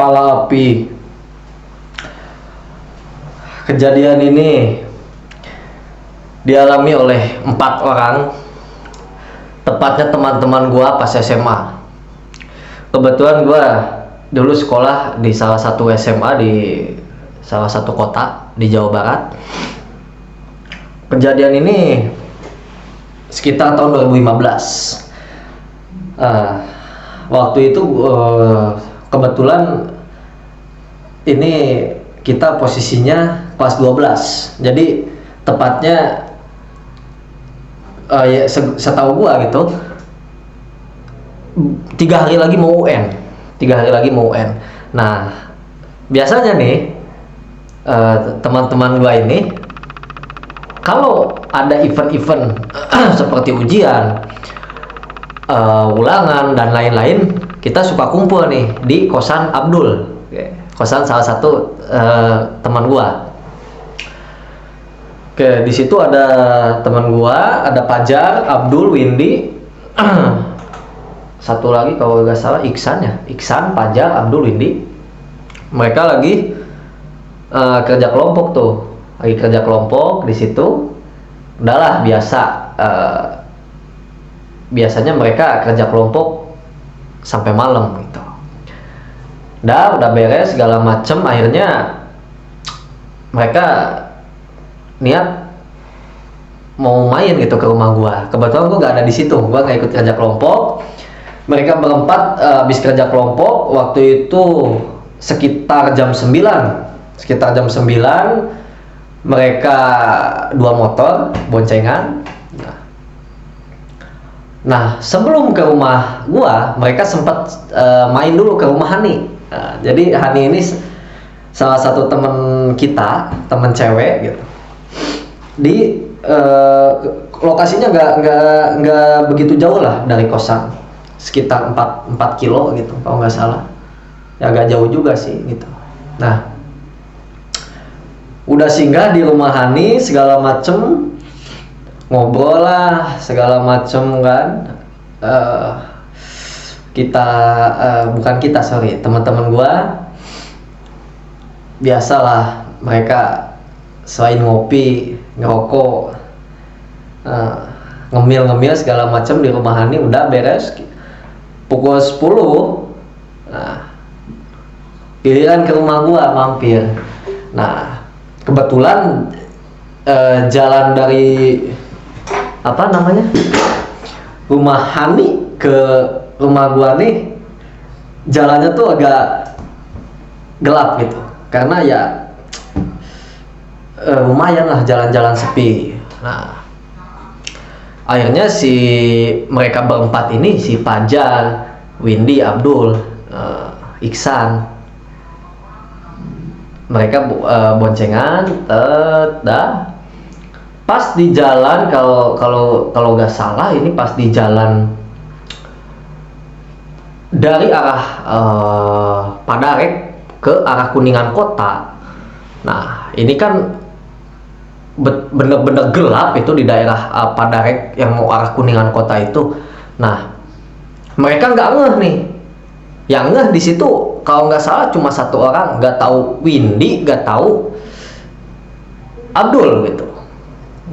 kepala api. Kejadian ini dialami oleh 4 orang, tepatnya teman-teman gua pas SMA. Kebetulan gua dulu sekolah di salah satu SMA di salah satu kota di Jawa Barat. Kejadian ini sekitar tahun 2015. Waktu itu kebetulan ini kita posisinya kelas 12. Jadi tepatnya ya, setahu gua gitu 3 hari lagi mau UN. Nah, biasanya nih teman-teman gua ini kalau ada event-event seperti ujian, ulangan dan lain-lain, kita suka kumpul nih di kosan Abdul, kosan salah satu teman gua. Oke, di situ ada teman gua, ada Pajar, Abdul, Windy, satu lagi kalau nggak salah Iksan, Pajar, Abdul, Windy. Mereka lagi kerja kelompok tuh, di situ. Udahlah biasa. Biasanya mereka kerja kelompok sampai malam gitu. Udah beres segala macem, akhirnya mereka niat mau main gitu ke rumah gua. Kebetulan gua nggak ada di situ, gua nggak ikut kerja kelompok. Mereka berempat habis kerja kelompok waktu itu sekitar jam 9. Mereka 2 motor boncengan. Nah, sebelum ke rumah gua, mereka sempat main dulu ke rumah Hani. Jadi Hani ini salah satu temen kita, temen cewek gitu. Di lokasinya nggak begitu jauh lah dari kosan, sekitar 4 kilo gitu kalau nggak salah. Ya agak jauh juga sih gitu. Nah, udah singgah di rumah Hani segala macem, ngobrol lah segala macem kan. Teman-teman gua biasalah, mereka selain ngopi, ngerokok, ngemil segala macam di rumah Hani. Udah beres pukul 10. Nah, pilihan ke rumah gua mampir. Nah, kebetulan jalan dari rumah Hani ke rumah gua nih, jalannya tuh agak gelap gitu, karena ya lumayan lah jalan-jalan sepi. Nah, akhirnya mereka berempat ini, si Pajar, Windy, Abdul, Iksan, mereka boncengan. Pas di jalan, kalau nggak salah ini pas di jalan dari arah Padarek ke arah Kuningan Kota. Nah, ini kan bener-bener gelap itu di daerah Padarek yang mau arah Kuningan Kota itu. Nah, mereka nggak ngeh nih. Yang ngeh di situ kalau nggak salah cuma 1 orang, nggak tahu Windy, nggak tahu Abdul gitu.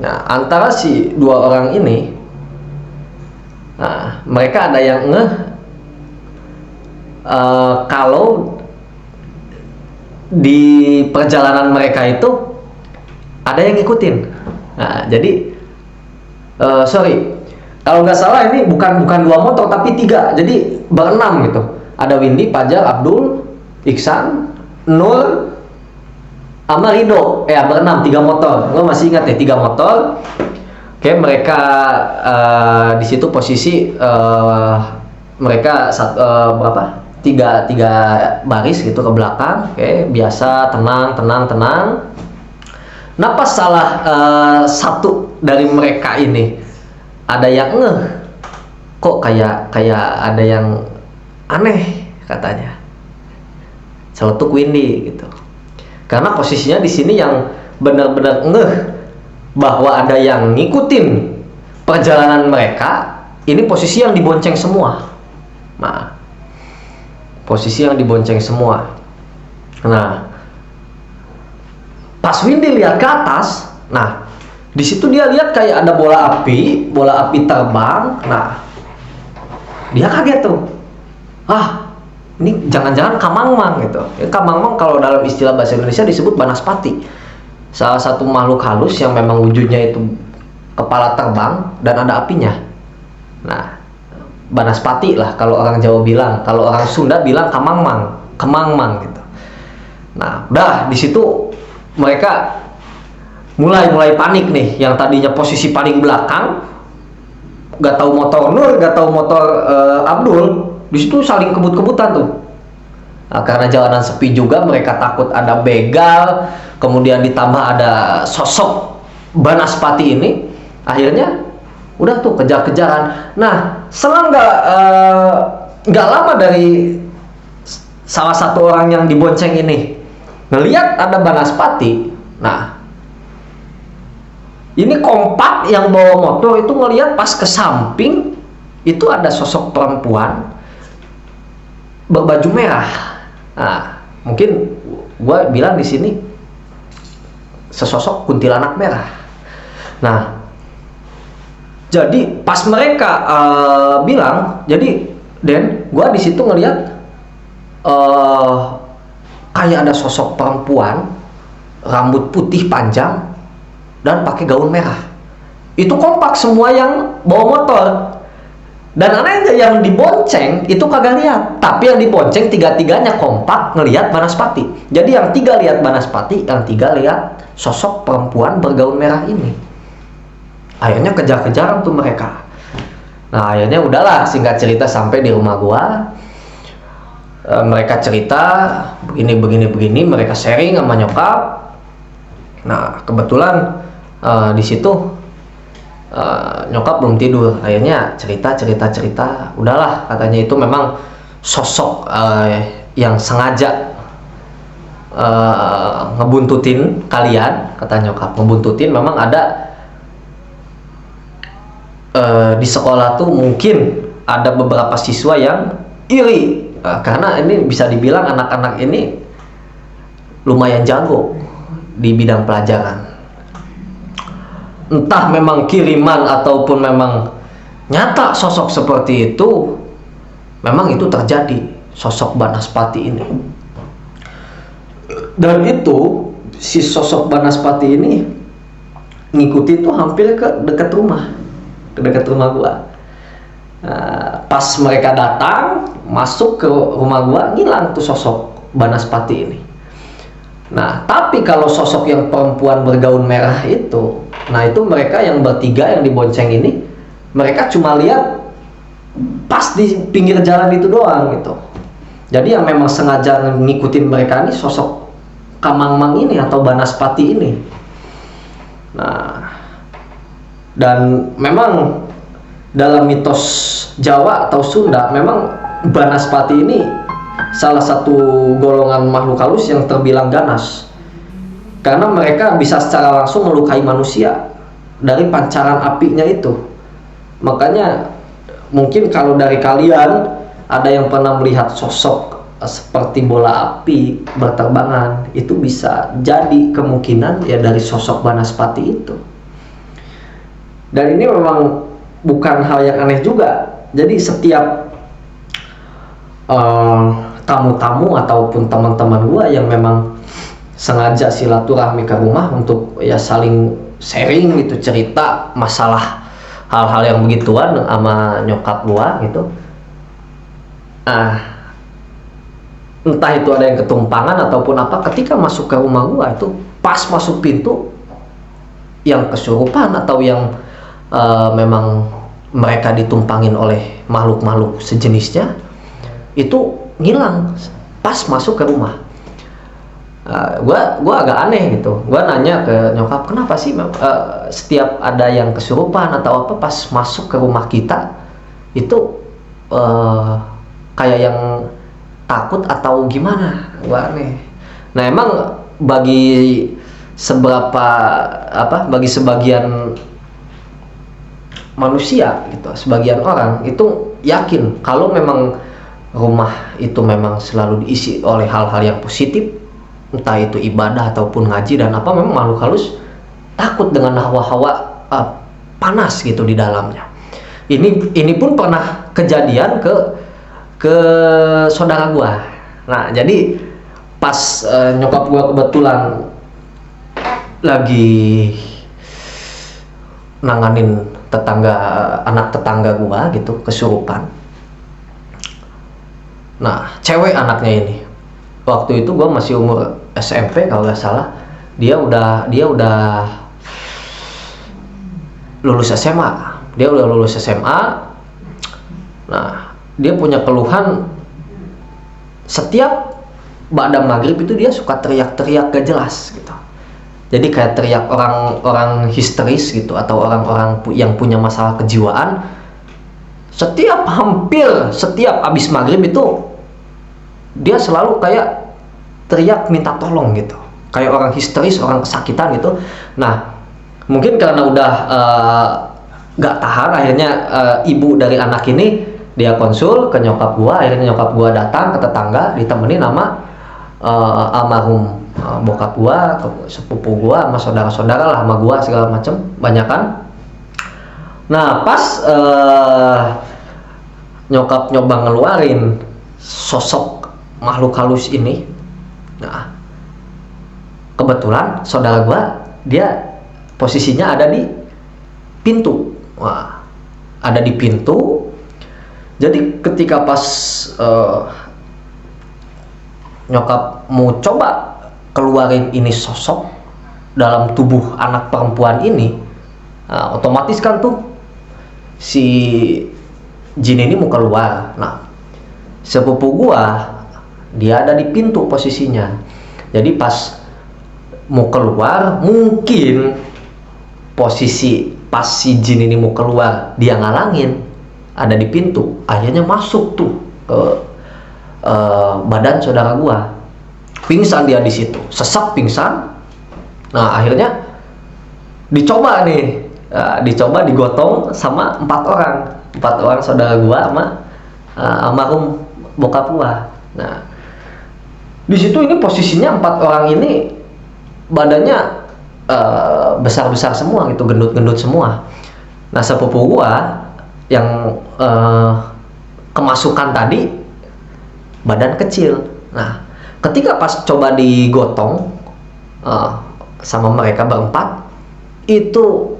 Nah, antara si 2 orang ini, nah, mereka ada yang ngeh kalau di perjalanan mereka itu ada yang ngikutin. Nah, jadi kalau nggak salah ini bukan 2 motor tapi 3, jadi berenam gitu. Ada Windy, Pajar, Abdul, Iksan, Nur, sama Rido. Berenam, 3 motor. Gue masih ingat ya, 3 motor. Oke, mereka di situ posisi mereka tiga baris gitu ke belakang. Oke, biasa tenang. Nah, pas salah satu dari mereka ini ada yang ngeh, kok kayak ada yang aneh katanya. Celetuk Windy gitu. Karena posisinya di sini yang benar-benar ngeh bahwa ada yang ngikutin perjalanan mereka, ini posisi yang dibonceng semua. Nah, posisi yang dibonceng semua. Nah, pas Windy lihat ke atas, nah di situ dia lihat kayak ada bola api terbang. Nah, dia kaget tuh. Ini jangan-jangan kamangmang gitu. Kamangmang kalau dalam istilah bahasa Indonesia disebut banaspati. Salah satu makhluk halus yang memang wujudnya itu kepala terbang dan ada apinya. Nah, banaspati lah kalau orang Jawa bilang. Kalau orang Sunda bilang kemangmang gitu. Nah, udah di situ mereka mulai panik nih. Yang tadinya posisi paling belakang, gak tahu motor Nur, gak tahu motor Abdul, di situ saling kebut-kebutan tuh. Nah, karena jalanan sepi juga, mereka takut ada begal, kemudian ditambah ada sosok banaspati ini. Akhirnya udah tuh kejar-kejaran. Nah, selang nggak lama dari salah satu orang yang dibonceng ini ngelihat ada banaspati. Nah, ini kompak yang bawa motor itu ngelihat pas ke samping itu ada sosok perempuan berbaju merah. Nah, mungkin gue bilang di sini sesosok kuntilanak merah. Nah, jadi pas mereka bilang, jadi Den, gue di situ ngelihat kayak ada sosok perempuan rambut putih panjang dan pakai gaun merah. Itu kompak semua yang bawa motor. Dan anehnya yang dibonceng itu kagak lihat, tapi yang dibonceng tiga-tiganya kompak ngelihat banaspati. Jadi yang 3 lihat banaspati, yang 3 lihat sosok perempuan bergaun merah ini. Akhirnya kejar-kejaran tuh mereka. Nah, akhirnya udahlah, singkat cerita sampai di rumah gua. Mereka cerita begini, mereka sharing sama nyokap. Nah, kebetulan di situ nyokap belum tidur. Akhirnya cerita, udahlah, katanya itu memang sosok yang sengaja ngebuntutin kalian, kata nyokap. Ngebuntutin, memang ada di sekolah tuh mungkin ada beberapa siswa yang iri, karena ini bisa dibilang anak-anak ini lumayan jago di bidang pelajaran. Entah memang kiriman ataupun memang nyata sosok seperti itu, memang itu terjadi, sosok banaspati ini. Dan itu si sosok banaspati ini ngikuti itu hampir ke dekat rumah gua. Pas mereka datang masuk ke rumah gua, ngilang tuh sosok banaspati ini. Nah, tapi kalau sosok yang perempuan bergaun merah itu, nah itu mereka yang bertiga yang dibonceng ini, mereka cuma lihat pas di pinggir jalan itu doang gitu. Jadi yang memang sengaja ngikutin mereka ini sosok kamangmang ini atau banaspati ini. Nah, dan memang dalam mitos Jawa atau Sunda, memang banaspati ini salah satu golongan makhluk halus yang terbilang ganas, karena mereka bisa secara langsung melukai manusia dari pancaran apinya itu. Makanya mungkin kalau dari kalian ada yang pernah melihat sosok seperti bola api berterbangan, itu bisa jadi kemungkinan ya dari sosok banaspati itu. Dan ini memang bukan hal yang aneh juga. Jadi setiap tamu-tamu ataupun teman-teman gua yang memang sengaja silaturahmi ke rumah untuk ya saling sharing gitu, cerita masalah hal-hal yang begituan sama nyokap gua gitu. Entah itu ada yang ketumpangan ataupun apa, ketika masuk ke rumah gua itu pas masuk pintu yang kesurupan atau yang memang mereka ditumpangin oleh makhluk-makhluk sejenisnya itu ngilang pas masuk ke rumah. Gua agak aneh gitu. Gua nanya ke nyokap, kenapa sih setiap ada yang kesurupan atau apa pas masuk ke rumah kita itu kayak yang takut atau gimana? Gua aneh. Nah, emang bagi sebagian manusia gitu, sebagian orang itu yakin kalau memang rumah itu memang selalu diisi oleh hal-hal yang positif, entah itu ibadah ataupun ngaji dan apa, memang makhluk halus takut dengan hawa-hawa panas gitu di dalamnya. Ini pun pernah kejadian ke saudara gua. Nah, jadi pas nyokap gua kebetulan lagi nanganin anak tetangga gua gitu kesurupan. Nah, cewek anaknya ini. Waktu itu gua masih umur SMP kalau nggak salah. Dia udah lulus SMA. Nah, dia punya keluhan setiap ba'da maghrib itu dia suka teriak-teriak gak jelas gitu. Jadi kayak teriak orang histeris gitu, atau orang-orang yang punya masalah kejiwaan. Hampir setiap abis maghrib itu dia selalu kayak teriak minta tolong gitu, kayak orang histeris, orang kesakitan gitu. Nah, mungkin karena udah gak tahan, akhirnya ibu dari anak ini dia konsul ke nyokap gua. Akhirnya nyokap gua datang ke tetangga, ditemenin sama almarhum bokap gua, sepupu gua, sama saudara-saudara lah, sama gua segala macem, banyakan. Nah, pas nyokap nyoba ngeluarin sosok makhluk halus ini, nah kebetulan saudara gua dia posisinya ada di pintu. Wah, ada di pintu. Jadi ketika pas nyokap mau coba keluarin ini sosok dalam tubuh anak perempuan ini, otomatis kan tuh si jin ini mau keluar. Nah, sepupu gua dia ada di pintu posisinya. Jadi pas mau keluar, mungkin posisi pas si jin ini mau keluar dia ngalangin, ada di pintu, akhirnya masuk tuh ke badan saudara gua. Pingsan dia di situ, sesak pingsan. Nah, akhirnya dicoba digotong sama empat orang saudara gua sama almarhum bokap gua. Nah, di situ ini posisinya 4 orang ini badannya besar-besar semua gitu, gendut-gendut semua. Nah, sepupu gua yang kemasukan tadi badan kecil. Nah, ketika pas coba digotong sama mereka berempat, itu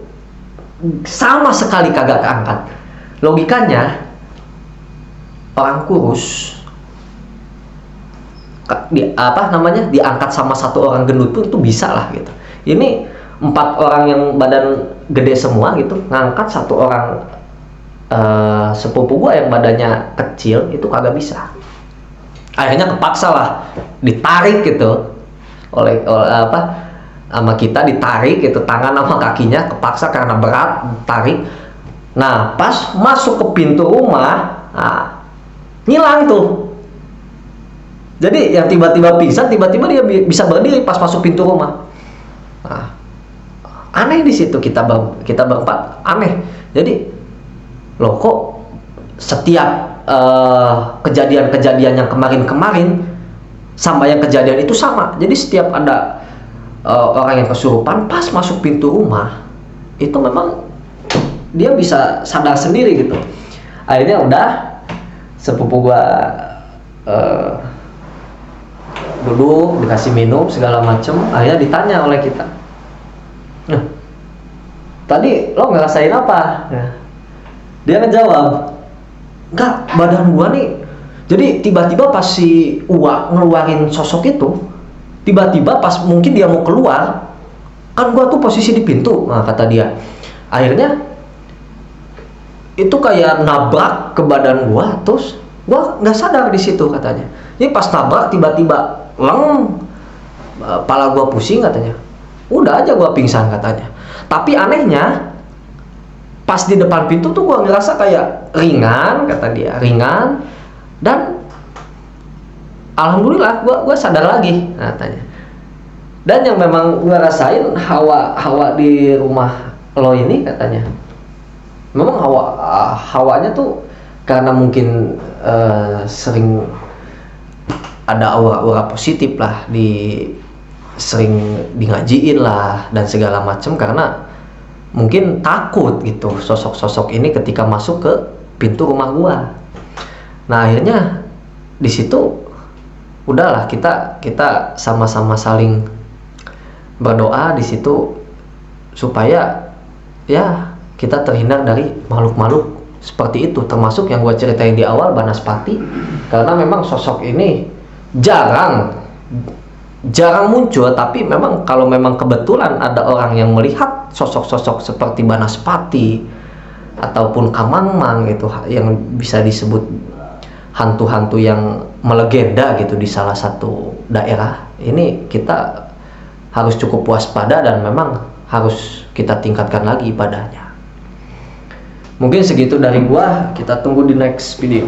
sama sekali kagak keangkat. Logikanya orang kurus diangkat sama satu orang gendut pun itu bisa lah gitu. Ini 4 orang yang badan gede semua gitu, ngangkat satu orang sepupu gua yang badannya kecil itu kagak bisa. Akhirnya kepaksa lah, ditarik gitu oleh sama kita, ditarik gitu tangan sama kakinya, kepaksa karena berat, tarik. Nah, pas masuk ke pintu rumah, ngilang tuh. Jadi yang tiba-tiba pingsan, tiba-tiba dia bisa berdiri pas masuk pintu rumah. Nah, aneh di situ, kita berempat aneh. Jadi loh, kok setiap kejadian-kejadian yang kemarin sama yang kejadian itu sama. Jadi setiap ada orang yang kesurupan pas masuk pintu rumah, itu memang dia bisa sadar sendiri gitu. Akhirnya udah, sepupu gua duduk, dikasih minum segala macem. Akhirnya ditanya oleh kita, nah, tadi lo ngerasain apa? Nah, dia ngejawab, enggak, badan gua nih. Jadi tiba-tiba pas si Uwa ngeluarin sosok itu, tiba-tiba pas mungkin dia mau keluar, kan gua tuh posisi di pintu. Nah, kata dia, akhirnya itu kayak nabrak ke badan gua, terus gua nggak sadar di situ katanya. Jadi pas nabrak tiba-tiba kepala gua pusing katanya. Udah aja gua pingsan katanya. Tapi anehnya pas di depan pintu tuh gua ngerasa kayak ringan, kata dia, ringan, dan alhamdulillah gua sadar lagi katanya. Dan yang memang gua rasain hawa di rumah lo ini katanya, memang hawanya tuh karena mungkin sering ada aura-aura positif lah di sering di ngajiin lah dan segala macam, karena mungkin takut gitu sosok-sosok ini ketika masuk ke pintu rumah gua. Nah akhirnya di situ udahlah kita sama-sama saling berdoa di situ supaya ya kita terhindar dari makhluk-makhluk seperti itu, termasuk yang gua ceritain di awal, Banaspati. Karena memang sosok ini jarang muncul, tapi memang kalau memang kebetulan ada orang yang melihat sosok-sosok seperti Banaspati ataupun Kamangmang gitu, yang bisa disebut hantu-hantu yang melegenda gitu di salah satu daerah ini, kita harus cukup waspada dan memang harus kita tingkatkan lagi ibadahnya. Mungkin segitu dari gua, kita tunggu di next video.